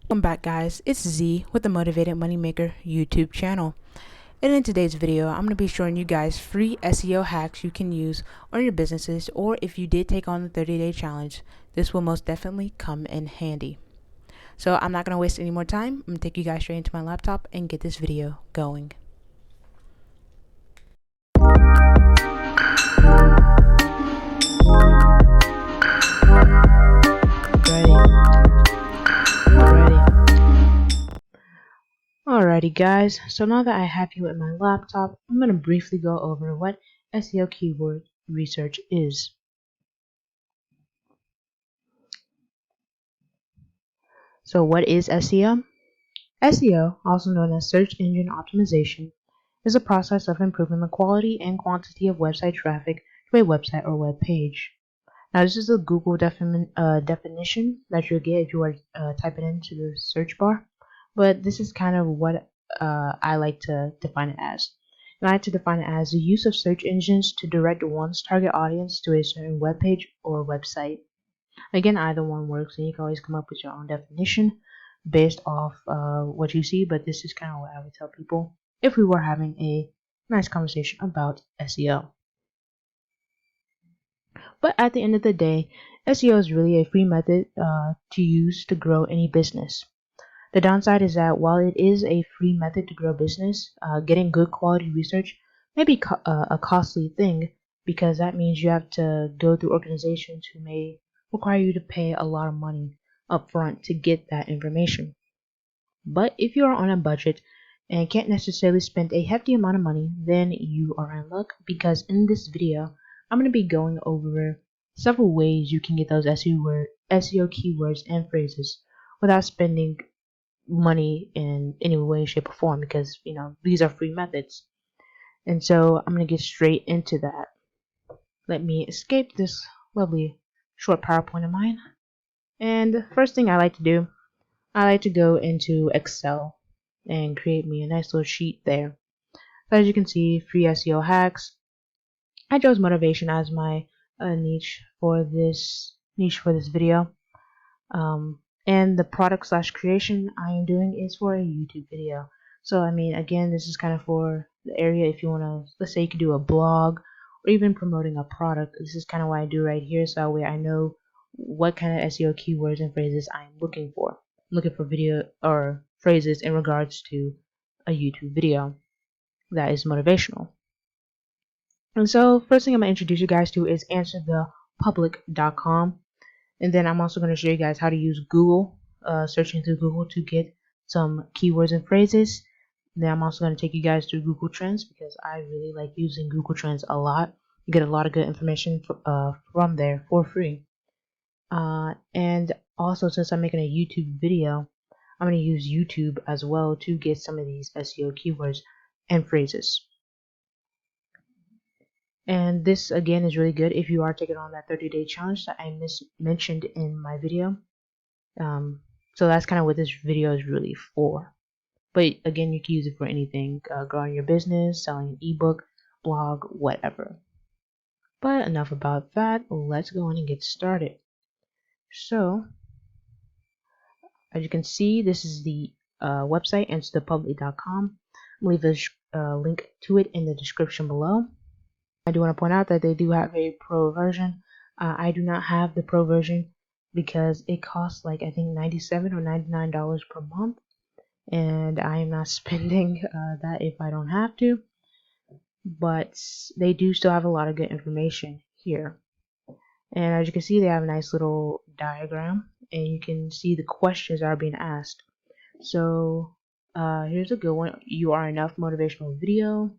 Welcome back, guys. It's Z with the Motivated Moneymaker YouTube channel. And in today's video, I'm going to be showing you guys free SEO hacks you can use on your businesses, or if you did take on the 30-day challenge, this will most definitely come in handy. So I'm not going to waste any more time. I'm going to take you guys straight into my laptop and get this video going. Alrighty guys, so now that I have you at my laptop, I'm going to briefly go over what SEO Keyword Research is. So what is SEO? SEO, also known as search engine optimization, is a process of improving the quality and quantity of website traffic to a website or web page. Now this is a Google definition that you'll get if you are typing into the search bar, but this is kind of what I like to define it as. And I like to define it as the use of search engines to direct one's target audience to a certain web page or website. Again, either one works, and you can always come up with your own definition based off what you see, but this is kind of what I would tell people if we were having a nice conversation about SEO. But at the end of the day, SEO is really a free method to use to grow any business. The downside is that while it is a free method to grow business, getting good quality research may be a costly thing, because that means you have to go through organizations who may require you to pay a lot of money up front to get that information. But if you are on a budget and can't necessarily spend a hefty amount of money, then you are in luck, because in this video I'm going to be going over several ways you can get those SEO keywords and phrases without spending money in any way, shape, or form, because these are free methods. And so I'm going to get straight into that. Let me escape this lovely short PowerPoint of mine. And the first thing I like to do, I like to go into Excel and create me a nice little sheet there. So as you can see, free SEO hacks. I chose motivation as my niche for this video. And the product / creation I am doing is for a YouTube video. So I mean, again, this is kind of for the area if you want to, let's say you could do a blog or even promoting a product. This is kind of what I do right here, so that way I know what kind of SEO keywords and phrases I'm looking for. I'm looking for video or phrases in regards to a YouTube video that is motivational. And so first thing I'm going to introduce you guys to is answerthepublic.com. And then I'm also going to show you guys how to use Google, searching through Google to get some keywords and phrases. And then I'm also going to take you guys through Google Trends, because I really like using Google Trends a lot. You get a lot of good information from there for free. And also, since I'm making a YouTube video, I'm going to use YouTube as well to get some of these SEO keywords and phrases. And this again is really good if you are taking on that 30-day challenge that I mentioned in my video. So that's kind of what this video is really for. But again, you can use it for anything, growing your business, selling an ebook, blog, whatever. But enough about that. Let's go on and get started. So as you can see, this is the website, answerthepublic.com. I'll leave a link to it in the description below. I do want to point out that they do have a pro version. I do not have the pro version because it costs like, I think, $97 or $99 per month, and I am not spending that if I don't have to. But they do still have a lot of good information here. And as you can see, they have a nice little diagram, and you can see the questions that are being asked. So here's a good one. You are enough motivational video.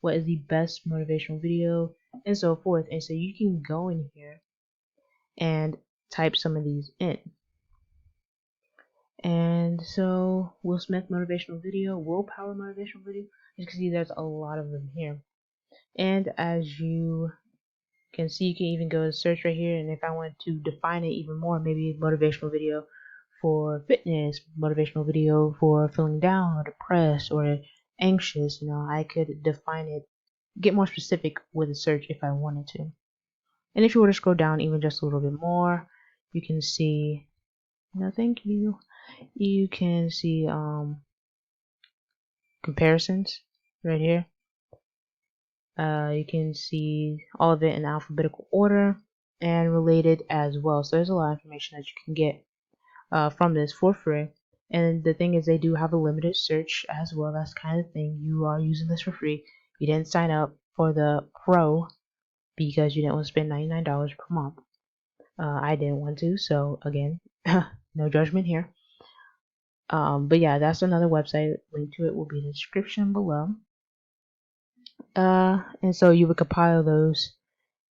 What is the best motivational video, and so forth. And so you can go in here and type some of these in. And so Will Smith motivational video, willpower motivational video. As you can see, there's a lot of them here. And as you can see, you can even go to search right here, and if I want to define it even more, maybe motivational video for fitness, motivational video for feeling down or depressed or anxious, I could define it, get more specific with a search if I wanted to. And if you were to scroll down even just a little bit more, you can see, thank you. You can see comparisons right here. You can see all of it in alphabetical order and related as well. So there's a lot of information that you can get from this for free. And the thing is, they do have a limited search as well. That's kind of thing. You are using this for free. You didn't sign up for the pro because you didn't want to spend $99 per month. I didn't want to, so again, no judgment here. But yeah, that's another website. Link to it will be in the description below. And so you would compile those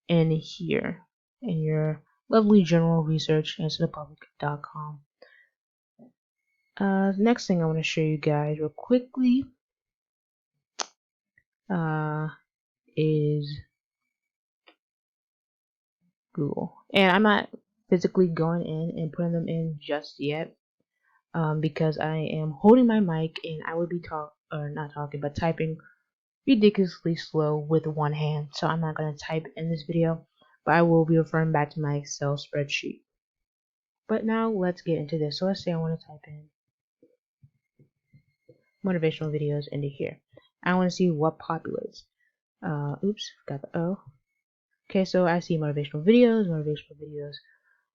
in here in your lovely general research answerthepublic.com. The next thing I want to show you guys real quickly is Google. And I'm not physically going in and putting them in just yet because I am holding my mic and I would be typing ridiculously slow with one hand. So I'm not going to type in this video, but I will be referring back to my Excel spreadsheet. But now let's get into this. So let's say I want to type in motivational videos into here. I want to see what populates. Oops, got the O. Okay, so I see motivational videos,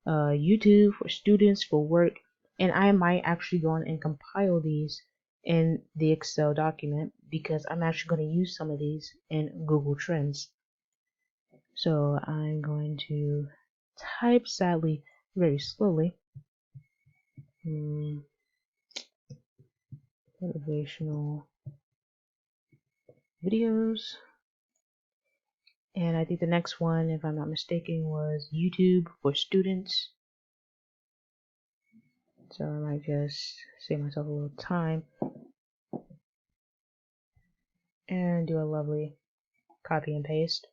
YouTube for students, for work, and I might actually go on and compile these in the Excel document because I'm actually going to use some of these in Google Trends. So I'm going to type, sadly, very slowly, motivational videos. And I think the next one, if I'm not mistaken, was YouTube for students. So I might just save myself a little time and do a lovely copy and paste.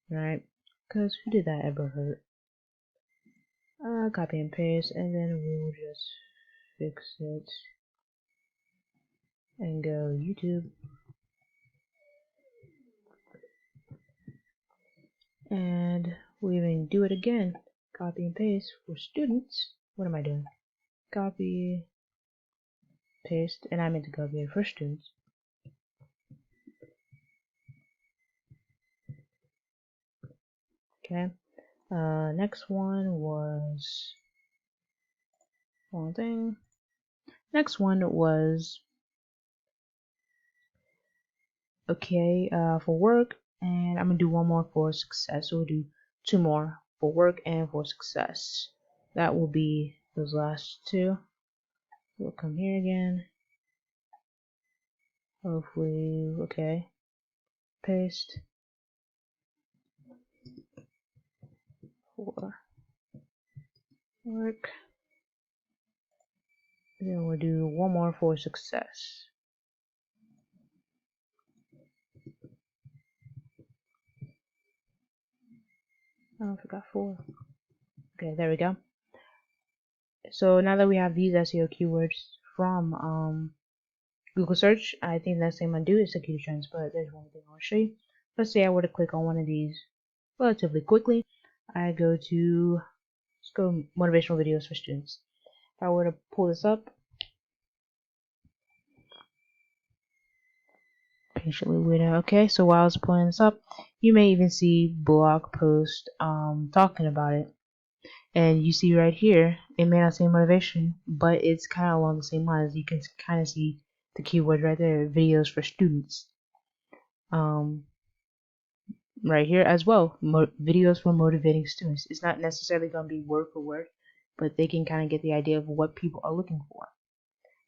Right? Because who did that ever hurt? Copy and paste, and then we will just fix it and go YouTube. And we even do it again. Copy and paste for students. What am I doing? Copy, paste, and I meant to copy it for students. Okay. Next one was wrong thing. Next one was okay for work, and I'm gonna do one more for success. So we'll do two more for work and for success. That will be those last two. We'll come here again. Hopefully, okay. Paste. For work. Then we'll do one more for success. Oh, I forgot 4. Okay, there we go. So now that we have these SEO keywords from Google search, I think the next thing I'm gonna do is security trends, but there's one thing I want to show you. Let's say I were to click on one of these relatively quickly. I go to, let's go motivational videos for students. If I were to pull this up, patiently wait. Okay, so while I was pulling this up, you may even see blog post talking about it. And you see right here, it may not say motivation, but it's kind of along the same lines. You can kind of see the keyword right there, videos for students. Right here as well, videos for motivating students. It's not necessarily going to be word for word, but they can kind of get the idea of what people are looking for.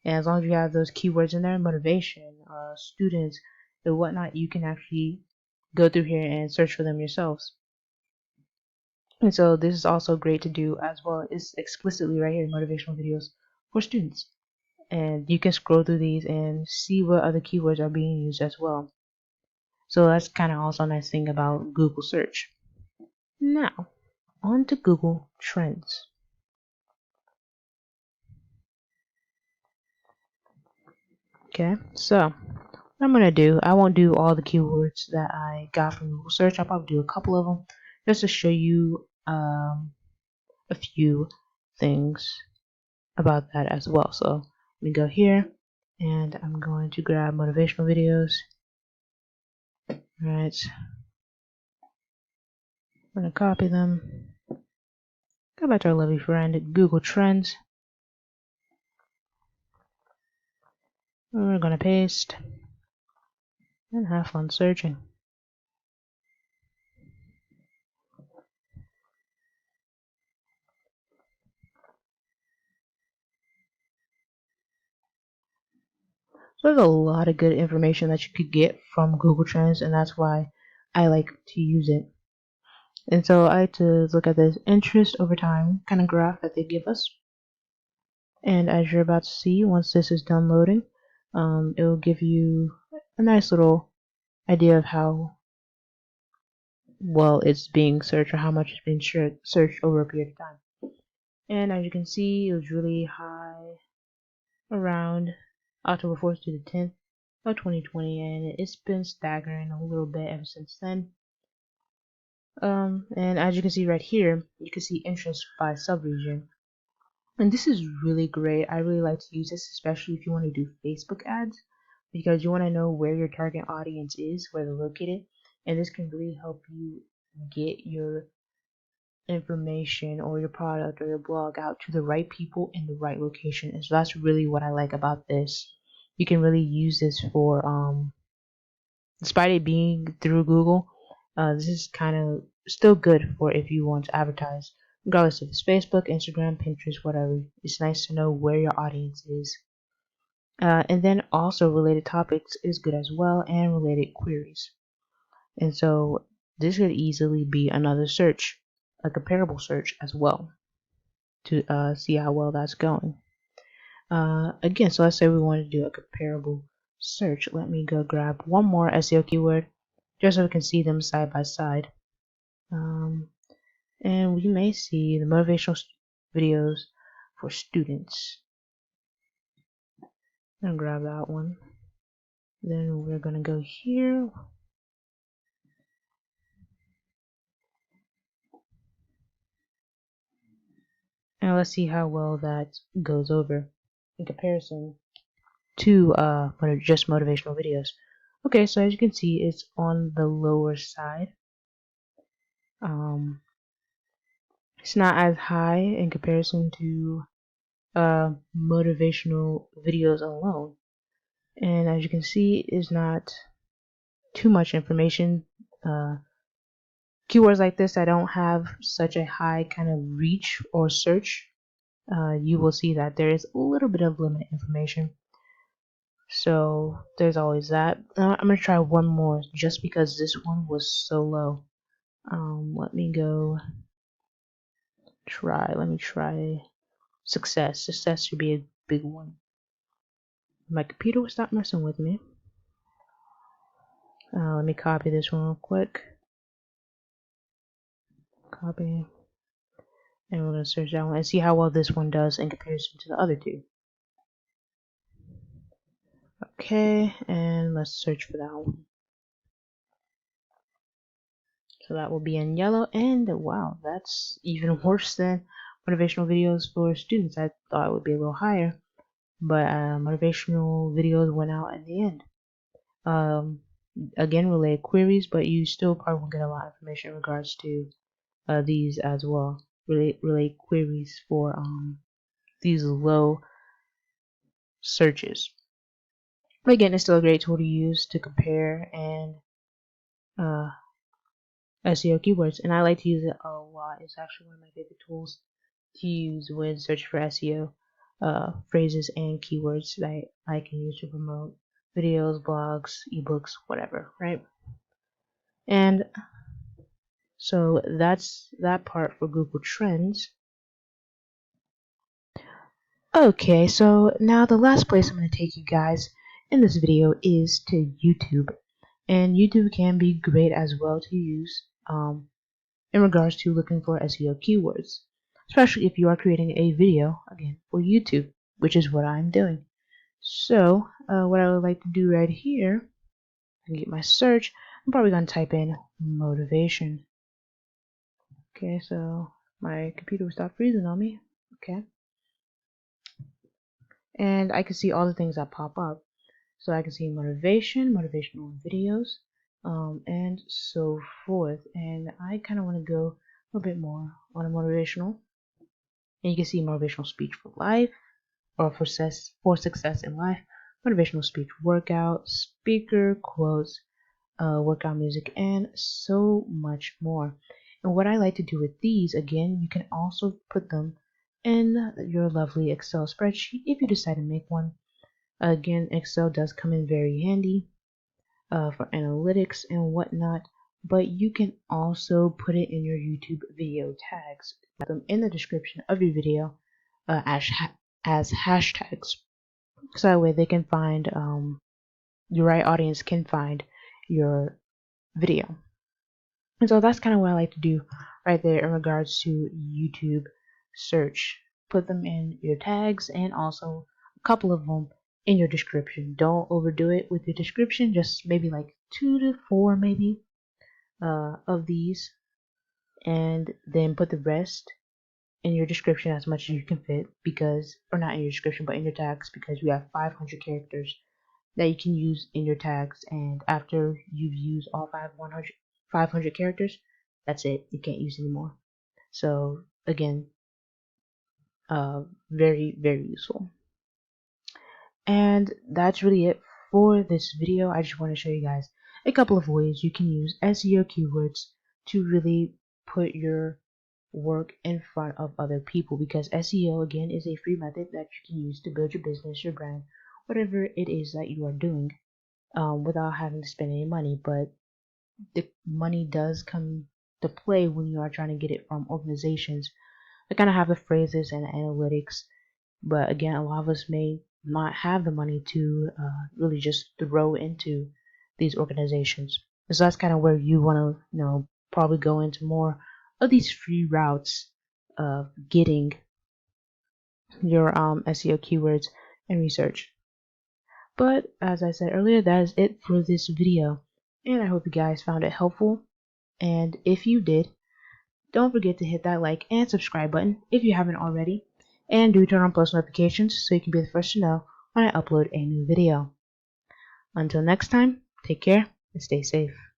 And as long as you have those keywords in there, motivation, students, and whatnot, you can actually go through here and search for them yourselves. And so this is also great to do as well. It's explicitly right here, motivational videos for students. And you can scroll through these and see what other keywords are being used as well. So that's kind of also a nice thing about Google search. Now, on to Google Trends. Okay, so what I'm going to do, I won't do all the keywords that I got from Google search. I'll probably do a couple of them just to show you a few things about that as well. So let me go here and I'm going to grab motivational videos. Alright, I'm going to copy them. Go back to our lovely friend Google Trends. We're going to paste and have fun searching. So there's a lot of good information that you could get from Google Trends, and that's why I like to use it. And so I like to look at this interest over time kind of graph that they give us. And as you're about to see, once this is done loading, it will give you a nice little idea of how well it's being searched or how much it's being searched over a period of time. And as you can see, it was really high around October 4th to the 10th of 2020, and it's been staggering a little bit ever since then. And as you can see right here, you can see interest by subregion. And this is really great. I really like to use this, especially if you want to do Facebook ads, because you want to know where your target audience is, where they're located, and this can really help you get your information or your product or your blog out to the right people in the right location. And so that's really what I like about this. You can really use this for despite it being through Google, this is kind of still good for if you want to advertise, regardless if it's Facebook, Instagram, Pinterest, whatever. It's nice to know where your audience is. And then also related topics is good as well, and related queries. And so this could easily be another search, a comparable search as well, to see how well that's going. Again, so let's say we want to do a comparable search. Let me go grab one more SEO keyword just so we can see them side by side. And we may see the motivational videos for students. I'm gonna grab that one. Then we're gonna go here. And let's see how well that goes over in comparison to just motivational videos. Okay, so as you can see, it's on the lower side. It's not as high in comparison to motivational videos alone. And as you can see, is not too much information. Keywords like this that don't have such a high kind of reach or search, you will see that there is a little bit of limited information. So there's always that. I'm going to try one more just because this one was so low. Let me try success. Success should be a big one. My computer will stop messing with me. Let me copy this one real quick. Copy. And we're going to search that one and see how well this one does in comparison to the other two. Okay, and let's search for that one. So that will be in yellow, and wow, that's even worse than motivational videos for students. I thought it would be a little higher, but motivational videos went out in the end. Again, related queries, but you still probably won't get a lot of information in regards to these as well. Relate queries for these low searches. But again, it's still a great tool to use to compare and SEO keywords, and I like to use it a lot. It's actually one of my favorite tools to use when searching for SEO phrases and keywords that I can use to promote videos, blogs, ebooks, whatever, right? And so that's that part for Google Trends. Okay, so now the last place I'm going to take you guys in this video is to YouTube. And YouTube can be great as well to use in regards to looking for SEO keywords, especially if you are creating a video, again, for YouTube, which is what I'm doing. So what I would like to do right here, I get my search, I'm probably going to type in motivation. Okay, so my computer will stop freezing on me. Okay. and I can see all the things that pop up. So I can see motivation, motivational videos, and so forth. And I kind of want to go a bit more on a motivational. And you can see motivational speech for life, or for success in life, motivational speech workout, speaker quotes, workout music, and so much more. And what I like to do with these, again, you can also put them in your lovely Excel spreadsheet if you decide to make one. Again, Excel does come in very handy for analytics and whatnot, but you can also put it in your YouTube video tags. Put them in the description of your video as hashtags, so that way they can find your right audience can find your video. And so that's kind of what I like to do right there in regards to YouTube search. Put them in your tags and also a couple of them in your description. Don't overdo it with your description, just maybe like 2 to 4 maybe of these, and then put the rest in your description as much as you can fit, because, or not in your description, but in your tags, because we have 500 characters that you can use in your tags, and after you've used all 500 characters, that's it. You can't use anymore. So again, very, very useful. And that's really it for this video. I just want to show you guys a couple of ways you can use SEO keywords to really put your work in front of other people, because SEO, again, is a free method that you can use to build your business, your brand, whatever it is that you are doing, without having to spend any money. But the money does come to play when you are trying to get it from organizations that kind of have the phrases and analytics. But again, a lot of us may not have the money to really just throw into these organizations. And so that's kind of where you want to, probably go into more of these free routes of getting your SEO keywords and research. But as I said earlier, that is it for this video. And I hope you guys found it helpful. And if you did, don't forget to hit that like and subscribe button if you haven't already. And do turn on post notifications so you can be the first to know when I upload a new video. Until next time, take care and stay safe.